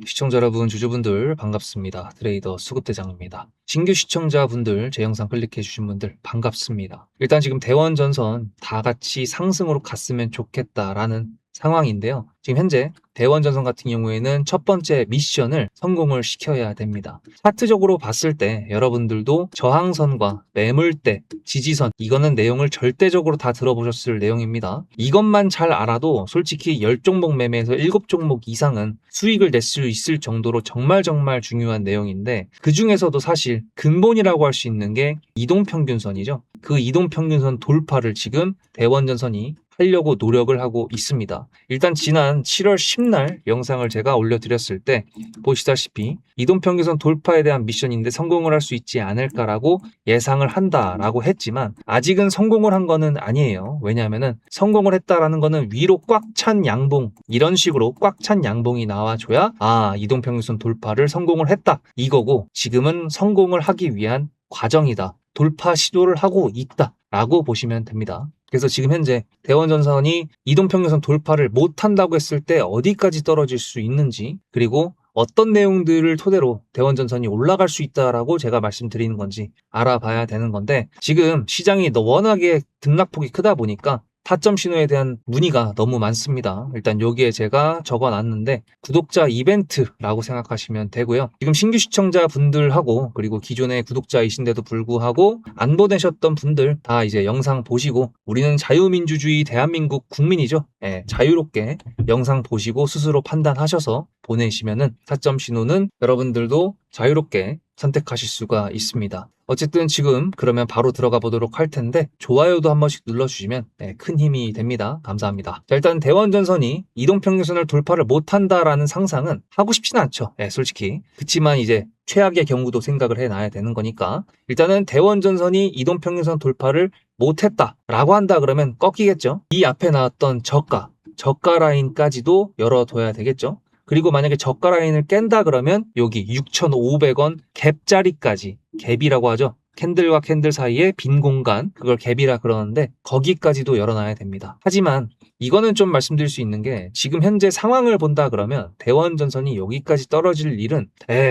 시청자 여러분, 주주분들 반갑습니다. 트레이더 수급대장입니다. 신규 시청자분들, 제 영상 클릭해 주신 분들 반갑습니다. 일단 지금 대원전선 다 같이 상승으로 갔으면 좋겠다라는 상황인데요. 지금 현재 대원전선 같은 경우에는 첫 번째 미션을 성공을 시켜야 됩니다. 차트적으로 봤을 때 여러분들도 저항선과 매물대, 지지선, 이거는 내용을 절대적으로 다 들어보셨을 내용입니다. 이것만 잘 알아도 솔직히 10종목 매매에서 7종목 이상은 수익을 낼 수 있을 정도로 정말 중요한 내용인데, 그 중에서도 사실 근본이라고 할 수 있는 게 이동평균선이죠. 그 이동평균선 돌파를 지금 대원전선이 하려고 노력을 하고 있습니다. 일단 지난 7월 10날 영상을 제가 올려드렸을 때 보시다시피 이동평균선 돌파에 대한 미션인데 성공을 할 수 있지 않을까라고 예상을 한다라고 했지만, 아직은 성공을 한 거는 아니에요. 왜냐하면 성공을 했다라는 거는 위로 꽉 찬 양봉, 이런 식으로 꽉 찬 양봉이 나와줘야 이동평균선 돌파를 성공을 했다 이거고, 지금은 성공을 하기 위한 과정이다, 돌파 시도를 하고 있다 라고 보시면 됩니다. 그래서 지금 현재 대원전선이 이동평균선 돌파를 못한다고 했을 때 어디까지 떨어질 수 있는지, 그리고 어떤 내용들을 토대로 대원전선이 올라갈 수 있다라고 제가 말씀드리는 건지 알아봐야 되는 건데, 지금 시장이 워낙에 등락폭이 크다 보니까 타점 신호에 대한 문의가 너무 많습니다. 일단 여기에 제가 적어놨는데 구독자 이벤트라고 생각하시면 되고요. 지금 신규 시청자분들하고 그리고 기존의 구독자이신데도 불구하고 안 보내셨던 분들 다 이제 영상 보시고, 우리는 자유민주주의 대한민국 국민이죠. 자유롭게 영상 보시고 스스로 판단하셔서 보내시면은 타점 신호는 여러분들도 자유롭게 선택하실 수가 있습니다. 어쨌든 지금 그러면 바로 들어가 보도록 할 텐데, 좋아요도 한 번씩 눌러주시면 큰 힘이 됩니다. 감사합니다. 자, 일단 대원전선이 이동평균선을 돌파를 못한다라는 상상은 하고 싶진 않죠. 솔직히. 그치만 이제 최악의 경우도 생각을 해놔야 되는 거니까, 일단은 대원전선이 이동평균선 돌파를 못했다라고 한다 그러면 꺾이겠죠. 이 앞에 나왔던 저가 라인까지도 열어둬야 되겠죠. 그리고 만약에 저가 라인을 깬다 그러면 여기 6,500원 갭자리까지, 갭이라고 하죠. 캔들과 캔들 사이에 빈 공간, 그걸 갭이라 그러는데 거기까지도 열어놔야 됩니다. 하지만 이거는 좀 말씀드릴 수 있는 게, 지금 현재 상황을 본다 그러면 대원전선이 여기까지 떨어질 일은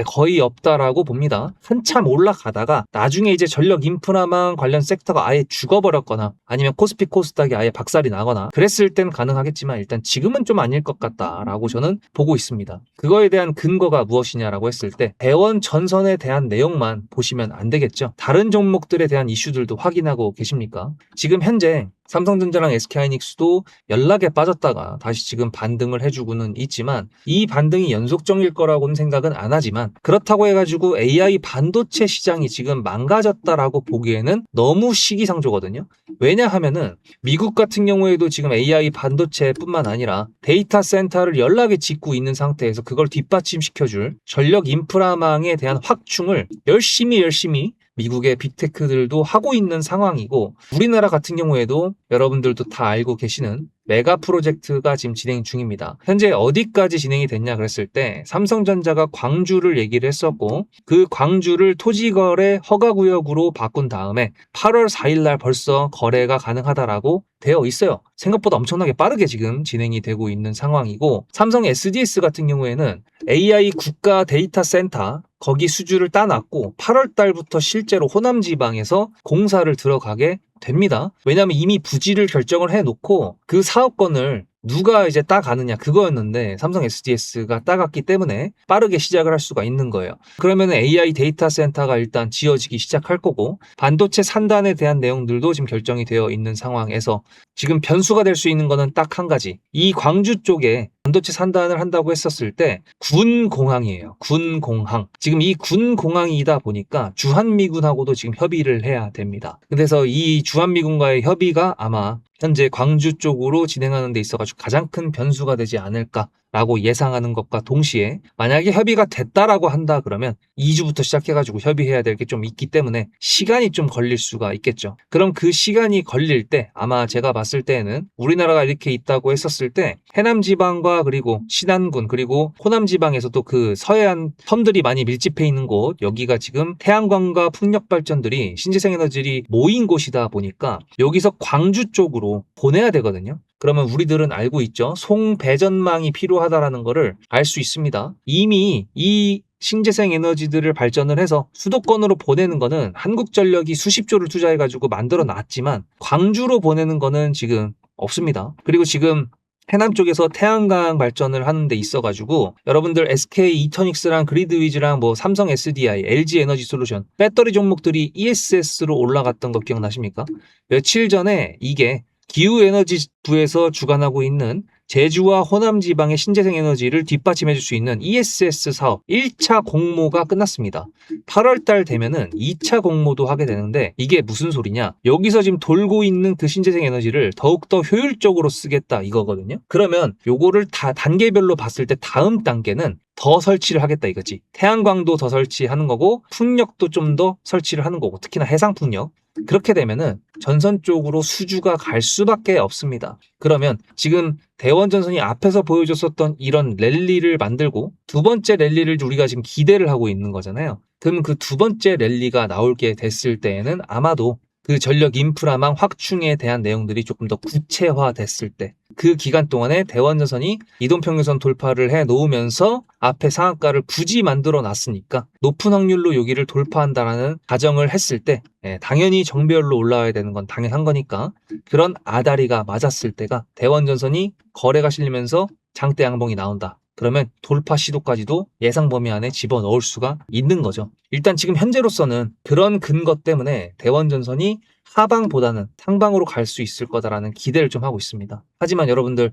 거의 없다라고 봅니다. 한참 올라가다가 나중에 이제 전력 인프라망 관련 섹터가 아예 죽어버렸거나 아니면 코스피 코스닥이 아예 박살이 나거나 그랬을 땐 가능하겠지만, 일단 지금은 좀 아닐 것 같다라고 저는 보고 있습니다. 그거에 대한 근거가 무엇이냐라고 했을 때 대원전선에 대한 내용만 보시면 안 되겠죠. 다른 종목들에 대한 이슈들도 확인하고 계십니까? 지금 현재 삼성전자랑 SK하이닉스도 연락에 빠졌다가 다시 지금 반등을 해주고는 있지만, 이 반등이 연속적일 거라고는 생각은 안 하지만, 그렇다고 해가지고 AI 반도체 시장이 지금 망가졌다라고 보기에는 너무 시기상조거든요. 왜냐하면은 미국 같은 경우에도 지금 AI 반도체뿐만 아니라 데이터 센터를 연락에 짓고 있는 상태에서 그걸 뒷받침시켜줄 전력 인프라망에 대한 확충을 열심히 미국의 빅테크들도 하고 있는 상황이고, 우리나라 같은 경우에도 여러분들도 다 알고 계시는 메가 프로젝트가 지금 진행 중입니다. 현재 어디까지 진행이 됐냐 그랬을 때, 삼성전자가 광주를 얘기를 했었고, 그 광주를 토지거래 허가구역으로 바꾼 다음에 8월 4일 날 벌써 거래가 가능하다라고 되어 있어요. 생각보다 엄청나게 빠르게 지금 진행이 되고 있는 상황이고, 삼성 SDS 같은 경우에는 AI 국가 데이터 센터 거기 수주를 따놨고 8월 달부터 실제로 호남 지방에서 공사를 들어가게 됩니다. 왜냐하면 이미 부지를 결정을 해놓고 그 사업권을 누가 이제 따가느냐 그거였는데, 삼성 SDS가 따갔기 때문에 빠르게 시작을 할 수가 있는 거예요. 그러면 AI 데이터 센터가 일단 지어지기 시작할 거고, 반도체 산단에 대한 내용들도 지금 결정이 되어 있는 상황에서 지금 변수가 될 수 있는 거는 딱 한 가지. 이 광주 쪽에 반도체 산단을 한다고 했었을 때 군공항이에요. 군공항. 지금 이 군공항이다 보니까 주한미군하고도 지금 협의를 해야 됩니다. 그래서 이 주한미군과의 협의가 아마 현재 광주 쪽으로 진행하는 데 있어가지고 가장 큰 변수가 되지 않을까라고 예상하는 것과 동시에, 만약에 협의가 됐다라고 한다 그러면 2주부터 시작해가지고 협의해야 될 게 좀 있기 때문에 시간이 좀 걸릴 수가 있겠죠. 그럼 그 시간이 걸릴 때 아마 제가 봤을 때는 우리나라가 이렇게 있다고 했었을 때 해남지방과 그리고 신안군 그리고 호남지방에서도 그 서해안 섬들이 많이 밀집해 있는 곳, 여기가 지금 태양광과 풍력발전들이 신재생에너지들이 모인 곳이다 보니까 여기서 광주 쪽으로 보내야 되거든요. 그러면 우리들은 알고 있죠. 송배전망이 필요하다라는 거를 알 수 있습니다. 이미 이 신재생 에너지들을 발전을 해서 수도권으로 보내는 거는 한국전력이 수십조를 투자해가지고 만들어 놨지만 광주로 보내는 거는 지금 없습니다. 그리고 지금 해남 쪽에서 태양광 발전을 하는 데 있어가지고 여러분들 SK 이터닉스랑 그리드위즈랑 뭐 삼성 SDI, LG 에너지 솔루션 배터리 종목들이 ESS로 올라갔던 거 기억나십니까? 며칠 전에 이게 기후에너지부에서 주관하고 있는 제주와 호남 지방의 신재생 에너지를 뒷받침해 줄 수 있는 ESS 사업 1차 공모가 끝났습니다. 8월 달 되면은 2차 공모도 하게 되는데 이게 무슨 소리냐? 여기서 지금 돌고 있는 그 신재생 에너지를 더욱더 효율적으로 쓰겠다 이거거든요. 그러면 요거를 다 단계별로 봤을 때 다음 단계는 더 설치를 하겠다 이거지. 태양광도 더 설치하는 거고 풍력도 좀 더 설치를 하는 거고 특히나 해상풍력. 그렇게 되면은 전선 쪽으로 수주가 갈 수밖에 없습니다. 그러면 지금 대원전선이 앞에서 보여줬었던 이런 랠리를 만들고 두 번째 랠리를 우리가 지금 기대를 하고 있는 거잖아요. 그럼 그 두 번째 랠리가 나올게 됐을 때에는 아마도 그 전력 인프라망 확충에 대한 내용들이 조금 더 구체화됐을 때 그 기간 동안에 대원전선이 이동평균선 돌파를 해 놓으면서 앞에 상한가를 굳이 만들어 놨으니까 높은 확률로 여기를 돌파한다라는 가정을 했을 때 당연히 정배열로 올라와야 되는 건 당연한 거니까 그런 아다리가 맞았을 때가 대원전선이 거래가 실리면서 장대 양봉이 나온다. 그러면 돌파 시도까지도 예상 범위 안에 집어넣을 수가 있는 거죠. 일단 지금 현재로서는 그런 근거 때문에 대원전선이 하방보다는 상방으로 갈 수 있을 거다라는 기대를 좀 하고 있습니다. 하지만 여러분들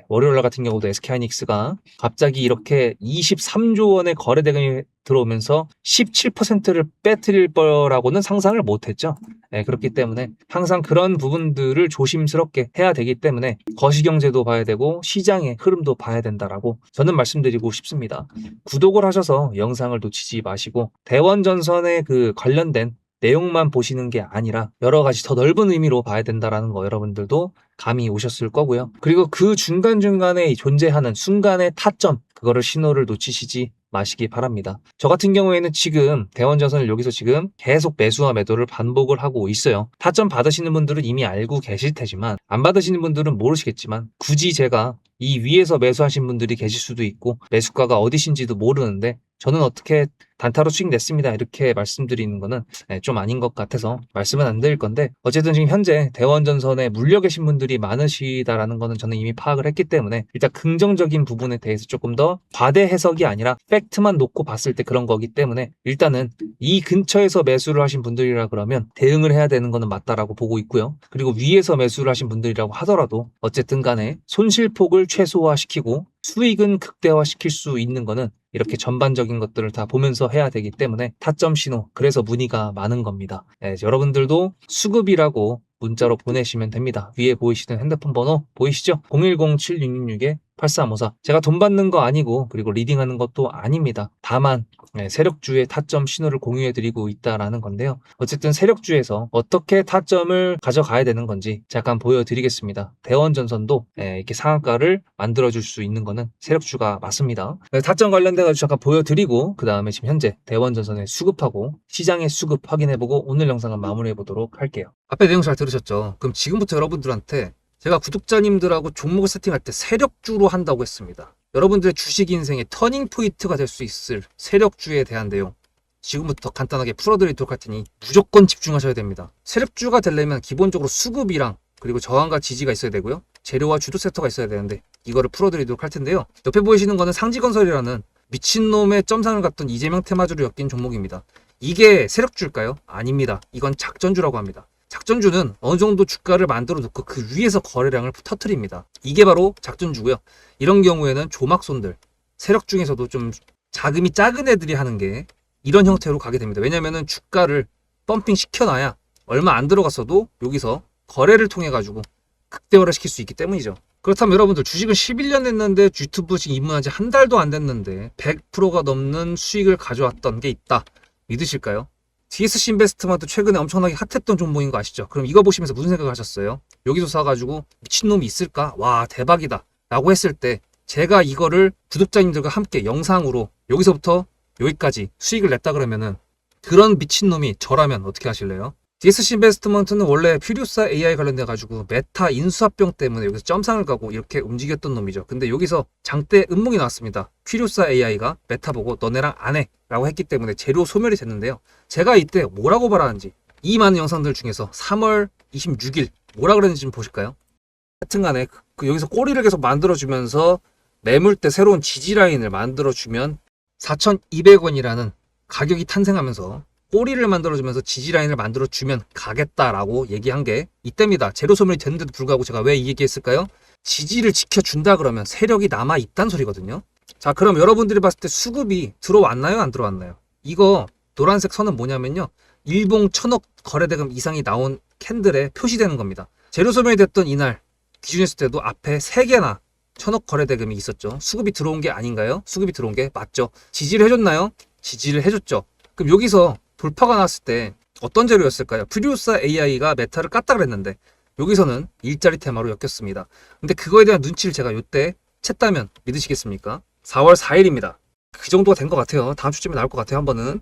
월요일날 같은 경우도 SK하이닉스가 갑자기 이렇게 23조 원의 거래 대금이 들어오면서 17%를 빼뜨릴 거라고는 상상을 못했죠. 그렇기 때문에 항상 그런 부분들을 조심스럽게 해야 되기 때문에 거시경제도 봐야 되고 시장의 흐름도 봐야 된다라고 저는 말씀드리고 싶습니다. 구독을 하셔서 영상을 놓치지 마시고 대원전선에 그 관련된 내용만 보시는 게 아니라 여러 가지 더 넓은 의미로 봐야 된다라는 거 여러분들도 감이 오셨을 거고요. 그리고 그 중간중간에 존재하는 순간의 타점 그거를 신호를 놓치시지 마시기 바랍니다. 저 같은 경우에는 지금 대원전선을 여기서 지금 계속 매수와 매도를 반복을 하고 있어요. 타점 받으시는 분들은 이미 알고 계실 테지만 안 받으시는 분들은 모르시겠지만 굳이 제가 이 위에서 매수하신 분들이 계실 수도 있고 매수가가 어디신지도 모르는데 저는 어떻게 단타로 수익 냈습니다 이렇게 말씀드리는 거는 좀 아닌 것 같아서 말씀은 안 드릴 건데 어쨌든 지금 현재 대원전선에 물려 계신 분들이 많으시다라는 거는 저는 이미 파악을 했기 때문에 일단 긍정적인 부분에 대해서 조금 더 과대 해석이 아니라 팩트만 놓고 봤을 때 그런 거기 때문에 일단은 이 근처에서 매수를 하신 분들이라 그러면 대응을 해야 되는 거는 맞다라고 보고 있고요. 그리고 위에서 매수를 하신 분들이라고 하더라도 어쨌든 간에 손실폭을 최소화시키고 수익은 극대화시킬 수 있는 거는 이렇게 전반적인 것들을 다 보면서 해야 되기 때문에 타점 신호 그래서 문의가 많은 겁니다. 여러분들도 수급이라고 문자로 보내시면 됩니다. 위에 보이시는 핸드폰 번호 보이시죠? 010-7666-8354 제가 돈 받는 거 아니고 그리고 리딩하는 것도 아닙니다. 다만 세력주의 타점 신호를 공유해드리고 있다라는 건데요. 어쨌든 세력주에서 어떻게 타점을 가져가야 되는 건지 잠깐 보여드리겠습니다. 대원전선도 이렇게 상한가를 만들어줄 수 있는 거는 세력주가 맞습니다. 타점 관련돼서 잠깐 보여드리고 그 다음에 지금 현재 대원전선의 수급하고 시장의 수급 확인해보고 오늘 영상은 마무리해보도록 할게요. 앞에 내용 잘 들으셨죠? 그럼 지금부터 여러분들한테 제가 구독자님들하고 종목을 세팅할 때 세력주로 한다고 했습니다. 여러분들의 주식 인생의 터닝 포인트가 될 수 있을 세력주에 대한 내용 지금부터 간단하게 풀어드리도록 할 테니 무조건 집중하셔야 됩니다. 세력주가 되려면 기본적으로 수급이랑 그리고 저항과 지지가 있어야 되고요. 재료와 주도 섹터가 있어야 되는데 이거를 풀어드리도록 할 텐데요. 옆에 보이시는 거는 상지건설이라는 미친놈의 점상을 갖던 이재명 테마주를 엮인 종목입니다. 이게 세력주일까요? 아닙니다. 이건 작전주라고 합니다. 작전주는 어느 정도 주가를 만들어 놓고 그 위에서 거래량을 터트립니다. 이게 바로 작전주고요. 이런 경우에는 조막손들, 세력 중에서도 좀 자금이 작은 애들이 하는 게 이런 형태로 가게 됩니다. 왜냐면은 주가를 펌핑 시켜놔야 얼마 안 들어갔어도 여기서 거래를 통해 가지고 극대화를 시킬 수 있기 때문이죠. 그렇다면 여러분들 주식을 11년 했는데 유튜브 지금 입문한 지 한 달도 안 됐는데 100%가 넘는 수익을 가져왔던 게 있다. 믿으실까요? DSC 인베스트먼트 최근에 엄청나게 핫했던 종목인 거 아시죠? 그럼 이거 보시면서 무슨 생각을 하셨어요? 여기서 사가지고 미친놈이 있을까? 와 대박이다 라고 했을 때 제가 이거를 구독자님들과 함께 영상으로 여기서부터 여기까지 수익을 냈다 그러면은 그런 미친놈이 저라면 어떻게 하실래요? DSC 인베스트먼트는 원래 퓨리오사 AI 관련돼 가지고 메타 인수합병 때문에 여기서 점상을 가고 이렇게 움직였던 놈이죠. 근데 여기서 장대 음봉이 나왔습니다. 퓨리오사 AI가 메타 보고 너네랑 안 해 라고 했기 때문에 재료 소멸이 됐는데요. 제가 이때 뭐라고 말하는지 이 많은 영상들 중에서 3월 26일 뭐라 그랬는지 좀 보실까요? 하여튼간에 여기서 꼬리를 계속 만들어주면서 매물대 새로운 지지라인을 만들어주면 4,200원이라는 가격이 탄생하면서 꼬리를 만들어주면서 지지라인을 만들어주면 가겠다라고 얘기한 게 이때입니다. 재료 소멸이 됐는데도 불구하고 제가 왜 이 얘기했을까요? 지지를 지켜준다 그러면 세력이 남아있단 소리거든요. 자, 그럼 여러분들이 봤을 때 수급이 들어왔나요? 안 들어왔나요? 이거 노란색 선은 뭐냐면요. 일봉 1,000억 거래대금 이상이 나온 캔들에 표시되는 겁니다. 재료 소멸이 됐던 이날 기준했을 때도 앞에 3개나 1,000억 거래대금이 있었죠. 수급이 들어온 게 아닌가요? 수급이 들어온 게 맞죠. 지지를 해줬나요? 지지를 해줬죠. 그럼 여기서 돌파가 났을 때 어떤 재료였을까요? 퓨리오사 AI가 메타를 깠다 그랬는데 여기서는 일자리 테마로 엮였습니다. 근데 그거에 대한 눈치를 제가 요때 챘다면 믿으시겠습니까? 4월 4일입니다. 그 정도가 된 것 같아요. 다음 주쯤에 나올 것 같아요. 한 번은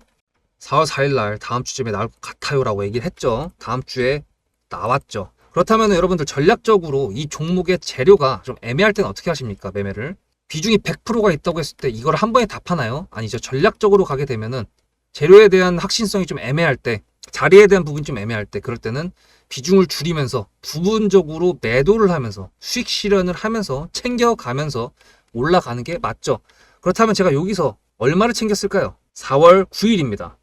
4월 4일 날 다음 주쯤에 나올 것 같아요 라고 얘기를 했죠. 다음 주에 나왔죠. 그렇다면 여러분들 전략적으로 이 종목의 재료가 좀 애매할 때는 어떻게 하십니까? 매매를 비중이 100%가 있다고 했을 때 이걸 한 번에 다 파나요? 아니죠. 전략적으로 가게 되면은 재료에 대한 확신성이 좀 애매할 때, 자리에 대한 부분이 좀 애매할 때, 그럴 때는 비중을 줄이면서 부분적으로 매도를 하면서 수익 실현을 하면서 챙겨가면서 올라가는 게 맞죠. 그렇다면 제가 여기서 얼마를 챙겼을까요? 4월 9일입니다.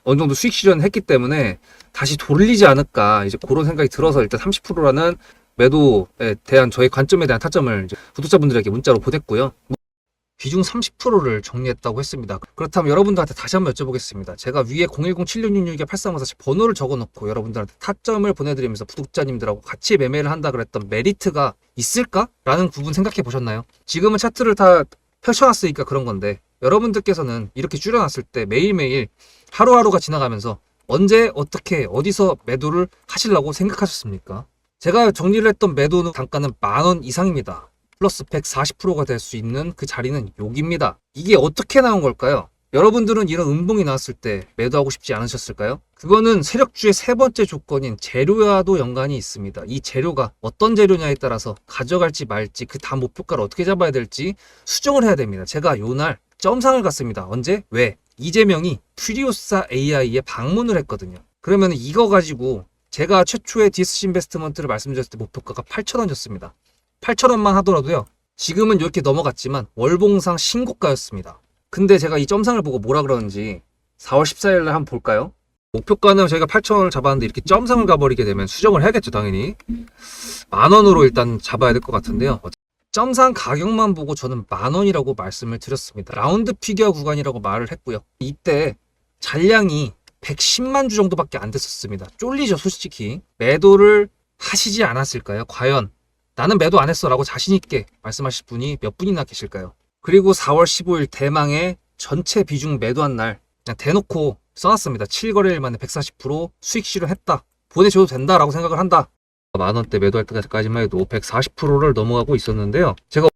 어느 정도 수익 실현을 했기 때문에 다시 돌리지 않을까 이제 그런 생각이 들어서 일단 30%라는 매도에 대한 저의 관점에 대한 타점을 이제 구독자분들에게 문자로 보냈고요. 비중 30%를 정리했다고 했습니다. 그렇다면 여러분들한테 다시 한번 여쭤보겠습니다. 제가 위에 010-7666-8354 번호를 적어놓고 여러분들한테 타점을 보내드리면서 구독자님들하고 같이 매매를 한다 그랬던 메리트가 있을까? 라는 부분 생각해 보셨나요? 지금은 차트를 다 펼쳐놨으니까 그런 건데 여러분들께서는 이렇게 줄여놨을 때 매일매일 하루하루가 지나가면서 언제 어떻게 어디서 매도를 하시려고 생각하셨습니까? 제가 정리를 했던 매도 단가는 10,000원 이상입니다. 플러스 140%가 될 수 있는 그 자리는 여기입니다. 이게 어떻게 나온 걸까요? 여러분들은 이런 음봉이 나왔을 때 매도하고 싶지 않으셨을까요? 그거는 세력주의 세 번째 조건인 재료와도 연관이 있습니다. 이 재료가 어떤 재료냐에 따라서 가져갈지 말지 그 다음 목표가를 어떻게 잡아야 될지 수정을 해야 됩니다. 제가 요날 점상을 갔습니다. 언제? 왜? 이재명이 퓨리오사 AI에 방문을 했거든요. 그러면 이거 가지고 제가 최초의 DSC 인베스트먼트를 말씀드렸을 때 목표가가 8,000원이었습니다. 8,000원만 하더라도요. 지금은 이렇게 넘어갔지만 월봉상 신고가였습니다. 근데 제가 이 점상을 보고 뭐라 그러는지 4월 14일 날 한번 볼까요? 목표가는 저희가 8,000원을 잡았는데 이렇게 점상을 가버리게 되면 수정을 해야겠죠, 당연히. 10,000원으로 일단 잡아야 될 것 같은데요. 점상 가격만 보고 저는 10,000원이라고 말씀을 드렸습니다. 라운드 피겨 구간이라고 말을 했고요. 이때 잔량이 110만 주 정도밖에 안 됐었습니다. 쫄리죠, 솔직히. 매도를 하시지 않았을까요? 과연 나는 매도 안 했어 라고 자신있게 말씀하실 분이 몇 분이나 계실까요? 그리고 4월 15일 대망의 전체 비중 매도한 날 그냥 대놓고 써놨습니다. 7거래일 만에 140% 수익 실현했다. 보내줘도 된다라고 생각을 한다. 만원대 매도할 때까지만 해도 140%를 넘어가고 있었는데요. 제가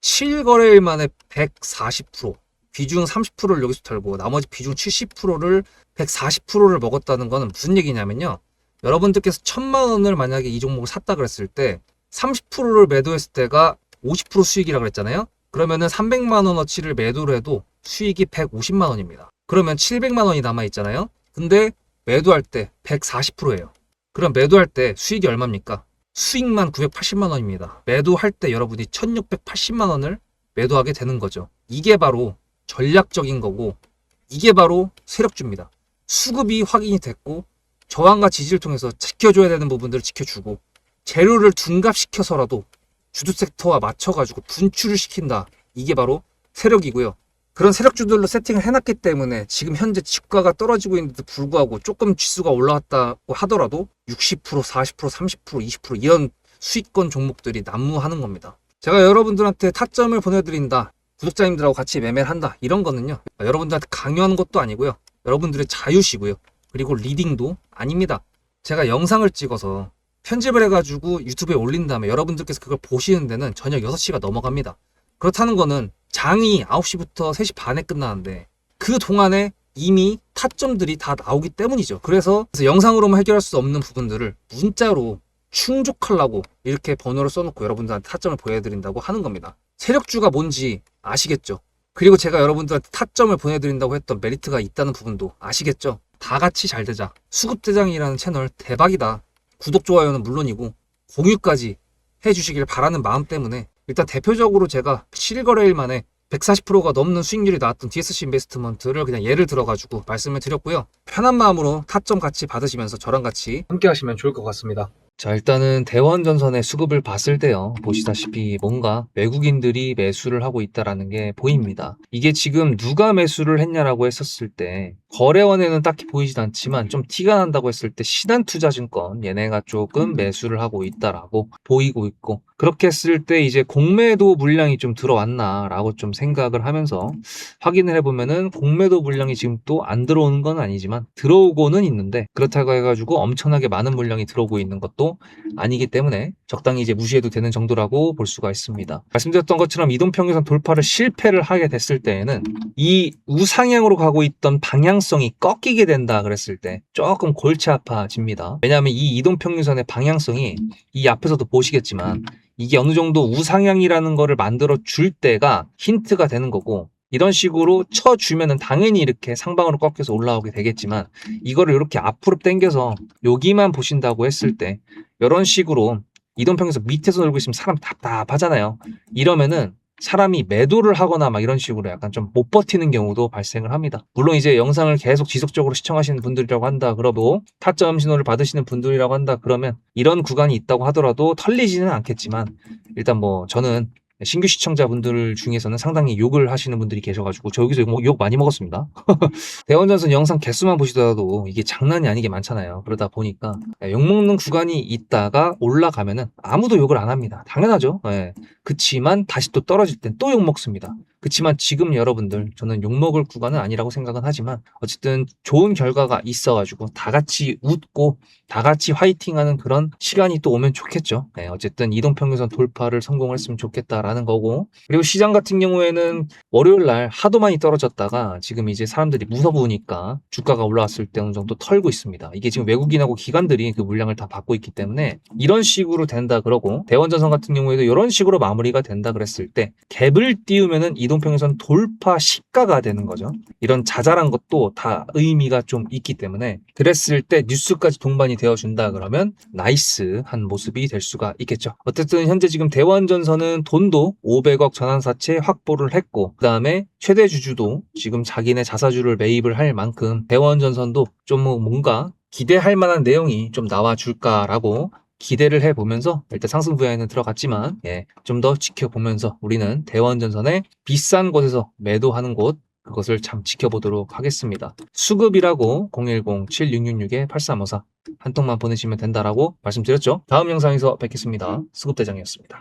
7거래일 만에 140% 비중 30%를 여기서 털고 나머지 비중 70%를 140%를 먹었다는 거는 무슨 얘기냐면요. 여러분들께서 1,000만 원을 만약에 이 종목을 샀다 그랬을 때 30%를 매도했을 때가 50% 수익이라고 그랬잖아요. 그러면은 300만 원어치를 매도를 해도 수익이 150만 원입니다. 그러면 700만 원이 남아 있잖아요. 근데 매도할 때 140%예요. 그럼 매도할 때 수익이 얼마입니까? 수익만 980만 원입니다. 매도할 때 여러분이 1680만 원을 매도하게 되는 거죠. 이게 바로 전략적인 거고 이게 바로 세력주입니다. 수급이 확인이 됐고 저항과 지지를 통해서 지켜줘야 되는 부분들을 지켜주고 재료를 둔갑시켜서라도 주도 섹터와 맞춰가지고 분출을 시킨다. 이게 바로 세력이고요. 그런 세력주들로 세팅을 해놨기 때문에 지금 현재 주가가 떨어지고 있는데도 불구하고 조금 지수가 올라왔다고 하더라도 60%, 40%, 30%, 20% 이런 수익권 종목들이 난무하는 겁니다. 제가 여러분들한테 타점을 보내드린다. 구독자님들하고 같이 매매를 한다. 이런 거는요. 여러분들한테 강요하는 것도 아니고요. 여러분들의 자유시고요. 그리고 리딩도 아닙니다. 제가 영상을 찍어서 편집을 해가지고 유튜브에 올린 다음에 여러분들께서 그걸 보시는 데는 저녁 6시가 넘어갑니다. 그렇다는 거는 장이 9시부터 3시 반에 끝나는데 그 동안에 이미 타점들이 다 나오기 때문이죠. 그래서 영상으로만 해결할 수 없는 부분들을 문자로 충족하려고 이렇게 번호를 써놓고 여러분들한테 타점을 보여드린다고 하는 겁니다. 세력주가 뭔지 아시겠죠? 그리고 제가 여러분들한테 타점을 보내드린다고 했던 메리트가 있다는 부분도 아시겠죠? 다 같이 잘 되자. 수급대장이라는 채널 대박이다. 구독, 좋아요는 물론이고 공유까지 해주시길 바라는 마음 때문에 일단 대표적으로 제가 7거래일 만에 140%가 넘는 수익률이 나왔던 DSC 인베스트먼트를 그냥 예를 들어가지고 말씀을 드렸고요. 편한 마음으로 타점 같이 받으시면서 저랑 같이 함께 하시면 좋을 것 같습니다. 자, 일단은 대원전선의 수급을 봤을 때요, 보시다시피 뭔가 외국인들이 매수를 하고 있다라는 게 보입니다. 이게 지금 누가 매수를 했냐라고 했었을 때 거래원에는 딱히 보이진 않지만 좀 티가 난다고 했을 때 신한투자증권 얘네가 조금 매수를 하고 있다라고 보이고 있고, 그렇게 했을 때 이제 공매도 물량이 좀 들어왔나라고 좀 생각을 하면서 확인을 해보면은 공매도 물량이 지금 또 안 들어오는 건 아니지만 들어오고는 있는데, 그렇다고 해가지고 엄청나게 많은 물량이 들어오고 있는 것도 아니기 때문에 적당히 이제 무시해도 되는 정도라고 볼 수가 있습니다. 말씀드렸던 것처럼 이동평균선 돌파를 실패를 하게 됐을 때에는 이 우상향으로 가고 있던 방향성이 꺾이게 된다 그랬을 때 조금 골치 아파집니다. 왜냐하면 이 이동평균선의 방향성이 이 앞에서도 보시겠지만 이게 어느 정도 우상향이라는 거를 만들어 줄 때가 힌트가 되는 거고, 이런 식으로 쳐주면은 당연히 이렇게 상방으로 꺾여서 올라오게 되겠지만, 이거를 이렇게 앞으로 당겨서 여기만 보신다고 했을 때 이런 식으로 이동평균선 밑에서 놀고 있으면 사람 답답하잖아요. 이러면은 사람이 매도를 하거나 막 이런 식으로 약간 좀 못 버티는 경우도 발생을 합니다. 물론 이제 영상을 계속 지속적으로 시청하시는 분들이라고 한다 그러고 타점 신호를 받으시는 분들이라고 한다 그러면 이런 구간이 있다고 하더라도 털리지는 않겠지만, 일단 뭐 저는 신규 시청자분들 중에서는 상당히 욕을 하시는 분들이 계셔가지고 저 여기서 욕 많이 먹었습니다. 대원전선 영상 개수만 보시더라도 이게 장난이 아니게 많잖아요. 그러다 보니까 욕먹는 구간이 있다가 올라가면은 아무도 욕을 안 합니다. 당연하죠. 예. 그치만 다시 또 떨어질 땐 또 욕먹습니다. 그치만 지금 여러분들, 저는 욕먹을 구간은 아니라고 생각은 하지만 어쨌든 좋은 결과가 있어가지고 다 같이 웃고 다 같이 화이팅하는 그런 시간이 또 오면 좋겠죠. 네, 어쨌든 이동평균선 돌파를 성공했으면 좋겠다라는 거고, 그리고 시장 같은 경우에는 월요일 날 하도 많이 떨어졌다가 지금 이제 사람들이 무서우니까 주가가 올라왔을 때 어느 정도 털고 있습니다. 이게 지금 외국인하고 기관들이 그 물량을 다 받고 있기 때문에 이런 식으로 된다 그러고, 대원전선 같은 경우에도 이런 식으로 마무리가 된다 그랬을 때 갭을 띄우면은 이동평균선 돌파 시가가 되는 거죠. 이런 자잘한 것도 다 의미가 좀 있기 때문에 그랬을 때 뉴스까지 동반이 되어준다 그러면 나이스한 모습이 될 수가 있겠죠. 어쨌든 현재 지금 대원전선은 돈도 500억 전환사채 확보를 했고, 그 다음에 최대 주주도 지금 자기네 자사주를 매입을 할 만큼 대원전선도 좀 뭔가 기대할 만한 내용이 좀 나와줄까라고 기대를 해보면서 일단 상승 구간에는 들어갔지만, 좀 더 지켜보면서 우리는 대원전선의 비싼 곳에서 매도하는 곳, 그것을 참 지켜보도록 하겠습니다. 수급이라고 010-7666-8354 한 통만 보내시면 된다라고 말씀드렸죠. 다음 영상에서 뵙겠습니다. 수급대장이었습니다.